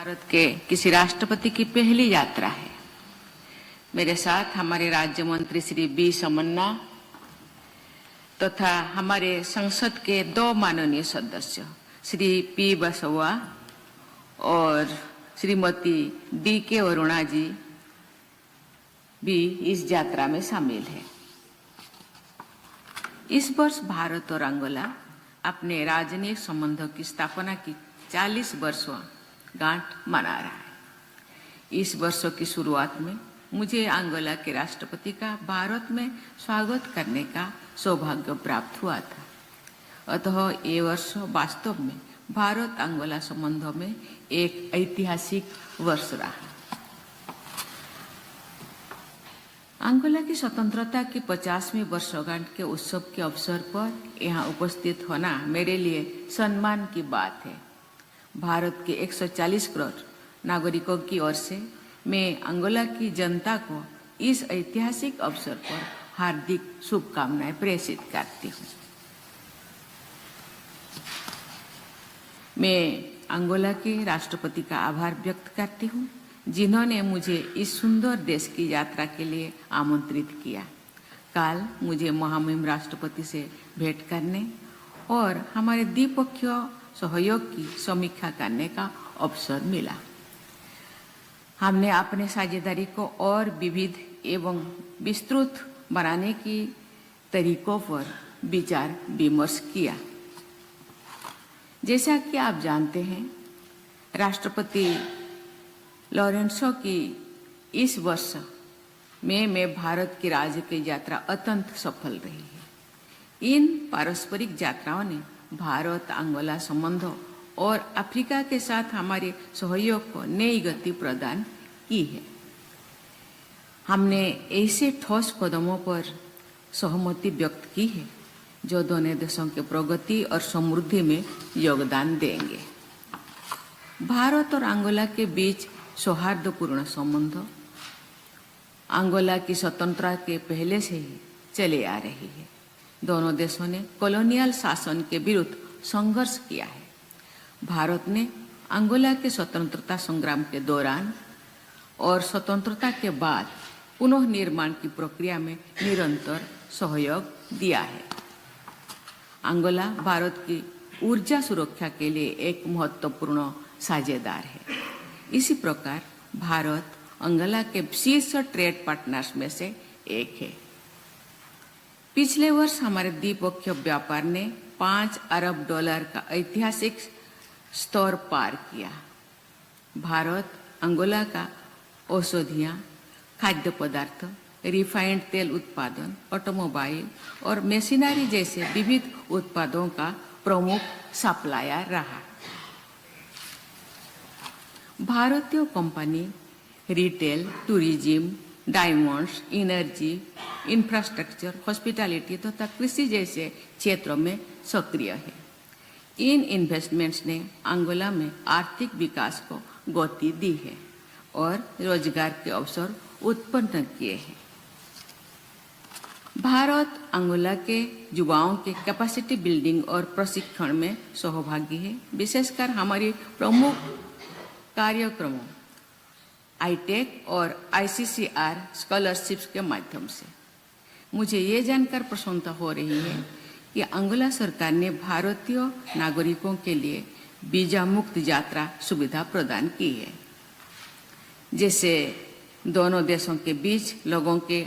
भारत के किसी राष्ट्रपति की पहली यात्रा है। मेरे साथ हमारे राज्य मंत्री श्री बी समन्ना तथा हमारे संसद के 2 माननीय सदस्य श्री पी बसवा और श्रीमती डी के अरुणा जी भी इस यात्रा में शामिल है। इस वर्ष भारत और अंगोला अपने राजनयिक संबंधों की स्थापना की 40 वर्षगांठ मना रहा है। इस वर्षों की शुरुआत में मुझे अंगोला के राष्ट्रपति का भारत में स्वागत करने का सौभाग्य प्राप्त हुआ था। अतः ये वर्ष वास्तव में भारत अंगोला संबंधों में एक ऐतिहासिक वर्ष रहा। अंगोला की स्वतंत्रता की 50वीं वर्षगांठ के उत्सव के अवसर पर यहाँ उपस्थित होना मेरे लिए सम्मान की बात है। भारत के 140 करोड़ नागरिकों की ओर से मैं अंगोला की जनता को इस ऐतिहासिक अवसर पर हार्दिक शुभकामनाएं प्रेषित करती हूँ। मैं अंगोला के राष्ट्रपति का आभार व्यक्त करती हूँ जिन्होंने मुझे इस सुंदर देश की यात्रा के लिए आमंत्रित किया। कल मुझे महामहिम राष्ट्रपति से भेंट करने और हमारे द्विपक्षीय सहयोग की समीक्षा करने का अवसर मिला। हमने अपने साझेदारी को और विविध एवं विस्तृत बनाने की तरीकों पर विचार विमर्श किया। जैसा कि आप जानते हैं, राष्ट्रपति लॉरेंसो की इस वर्ष में भारत की राजकीय यात्रा अत्यंत सफल रही है। इन पारस्परिक यात्राओं ने भारत अंगोला संबंधों और अफ्रीका के साथ हमारे सहयोग को नई गति प्रदान की है। हमने ऐसे ठोस कदमों पर सहमति व्यक्त की है जो दोनों देशों के प्रगति और समृद्धि में योगदान देंगे। भारत और अंगोला के बीच सौहार्दपूर्ण संबंध अंगोला की स्वतंत्रता के पहले से ही चले आ रही है। दोनों देशों ने कॉलोनियल शासन के विरुद्ध संघर्ष किया है। भारत ने अंगोला के स्वतंत्रता संग्राम के दौरान और स्वतंत्रता के बाद पुनः निर्माण की प्रक्रिया में निरंतर सहयोग दिया है। अंगोला भारत की ऊर्जा सुरक्षा के लिए एक महत्वपूर्ण साझेदार है। इसी प्रकार भारत अंगोला के शीर्ष ट्रेड पार्टनर्स में से एक है। पिछले वर्ष हमारे द्विपक्षीय व्यापार ने $5 अरब का ऐतिहासिक स्तर पार किया। भारत अंगोला का औषधियाँ, खाद्य पदार्थ, रिफाइंड तेल उत्पादन, ऑटोमोबाइल और मशीनरी जैसे विविध उत्पादों का प्रमुख सप्लायर रहा। भारतीय company retail, tourism, diamonds, energy, infrastructure, hospitality तथा कृषि जैसे क्षेत्रों में सक्रिय है। इन इन्वेस्टमेंट्स ने अंगोला में आर्थिक विकास को गति दी है और रोजगार के अवसर उत्पन्न किए हैं। भारत अंगोला के युवाओं के कैपेसिटी बिल्डिंग और प्रशिक्षण में सहभागी है, विशेषकर हमारी प्रमुख कार्यक्रमों आईटेक और ICCR स्कॉलरशिप्स के माध्यम से। मुझे ये जानकर प्रसन्नता हो रही है कि अंगोला सरकार ने भारतीय नागरिकों के लिए वीजा मुक्त यात्रा सुविधा प्रदान की है, जिससे दोनों देशों के बीच लोगों के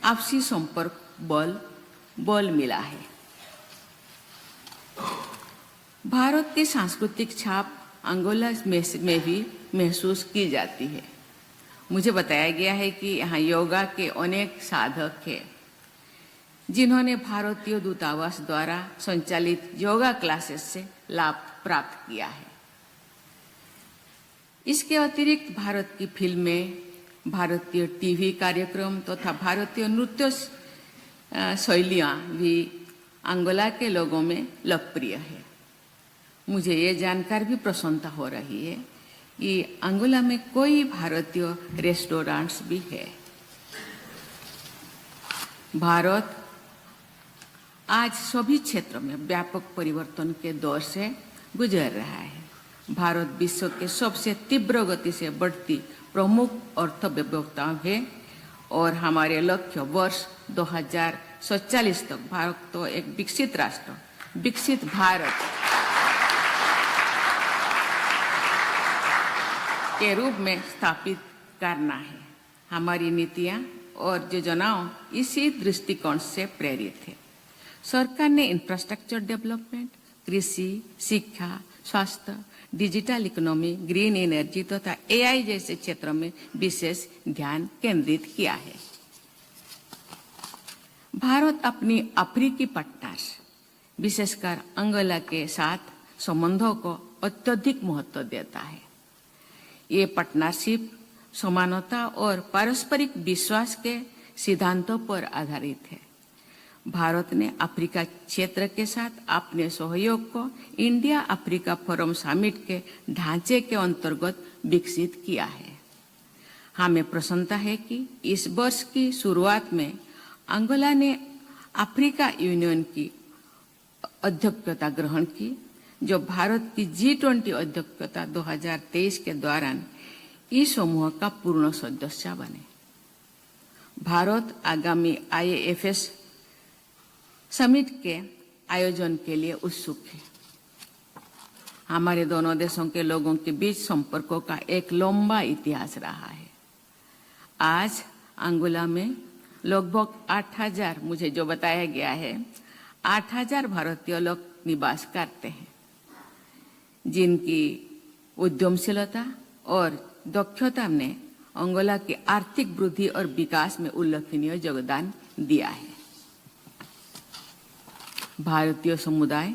आपसी संपर्क बल मिला है। भारत की सांस्कृतिक छाप अंगोला में भी महसूस की जाती है। मुझे बताया गया है कि यहाँ योगा के अनेक साधक हैं जिन्होंने भारतीय दूतावास द्वारा संचालित योगा क्लासेस से लाभ प्राप्त किया है। इसके अतिरिक्त भारत की फिल्में, भारतीय टीवी कार्यक्रम तथा भारतीय नृत्य शैलियाँ भी अंगोला के लोगों में लोकप्रिय है। मुझे ये जानकर भी प्रसन्नता हो रही है कि अंगोला में कई भारतीय रेस्टोरेंट्स भी है। भारत आज सभी क्षेत्रों में व्यापक परिवर्तन के दौर से गुजर रहा है। भारत विश्व के सबसे तीव्र गति से बढ़ती प्रमुख अर्थव्यवस्था है और हमारे लक्ष्य वर्ष 2047 तक भारत तो एक विकसित राष्ट्र, विकसित भारत के रूप में स्थापित करना है। हमारी नीतियां और योजनाओं इसी दृष्टिकोण से प्रेरित है। सरकार ने इंफ्रास्ट्रक्चर डेवलपमेंट, कृषि, शिक्षा, स्वास्थ्य, डिजिटल इकोनॉमी, ग्रीन एनर्जी तथा एआई जैसे क्षेत्रों में विशेष ध्यान केंद्रित किया है। भारत अपनी अफ्रीकी पार्टनर, विशेषकर अंगोला के साथ संबंधों को अत्यधिक महत्व देता है। ये पार्टनरशिप समानता और पारस्परिक विश्वास के सिद्धांतों पर आधारित है। भारत ने अफ्रीका क्षेत्र के साथ अपने सहयोग को इंडिया अफ्रीका फोरम समिट के ढांचे के अंतर्गत विकसित किया है। हमें प्रसन्नता है कि इस वर्ष की शुरुआत में अंगोला ने अफ्रीका यूनियन की अध्यक्षता ग्रहण की, जो भारत की G20 अध्यक्षता 2023 के दौरान इस समूह का पूर्ण सदस्य बने। भारत आगामी IAFS समिट के आयोजन के लिए उत्सुक है। हमारे दोनों देशों के लोगों के बीच संपर्कों का एक लंबा इतिहास रहा है। आज अंगोला में लगभग 8,000, मुझे जो बताया गया है, 8,000 भारतीय लोग निवास करते हैं, जिनकी उद्यमशीलता और दक्षता ने अंगोला की आर्थिक वृद्धि और विकास में उल्लेखनीय योगदान दिया है। भारतीय समुदाय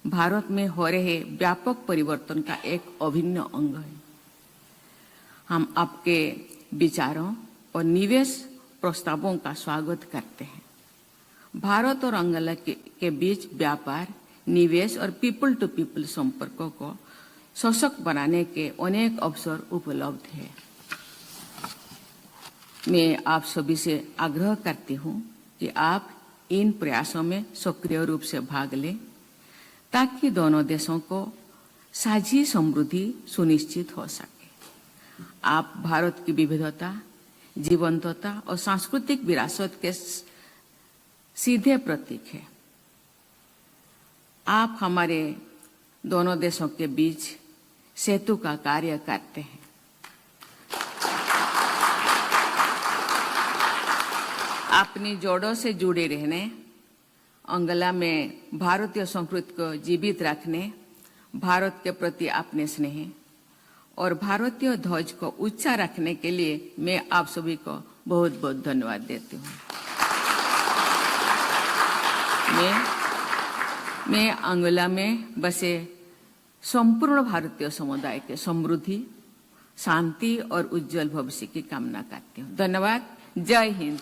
भारत में हो रहे व्यापक परिवर्तन का एक अभिन्न अंग है। हम आपके विचारों और निवेश प्रस्तावों का स्वागत करते हैं। भारत और अंगोला के बीच व्यापार, निवेश और पीपल टू पीपल संपर्कों को सशक्त बनाने के अनेक अवसर उपलब्ध हैं। मैं आप सभी से आग्रह करती हूं कि आप इन प्रयासों में सक्रिय रूप से भाग लें, ताकि दोनों देशों को साझी समृद्धि सुनिश्चित हो सके। आप भारत की विविधता, जीवंतता और सांस्कृतिक विरासत के सीधे प्रतीक हैं। आप हमारे दोनों देशों के बीच सेतु का कार्य करते हैं। अपनी जड़ों से जुड़े रहने, अंगोला में भारतीय संस्कृति को जीवित रखने, भारत के प्रति अपने स्नेह और भारतीय ध्वज को ऊंचा रखने के लिए मैं आप सभी को बहुत बहुत धन्यवाद देती हूँ। मैं अंगोला में बसे संपूर्ण भारतीय समुदाय के समृद्धि, शांति और उज्जवल भविष्य की कामना करती हूँ। धन्यवाद। जय हिंद।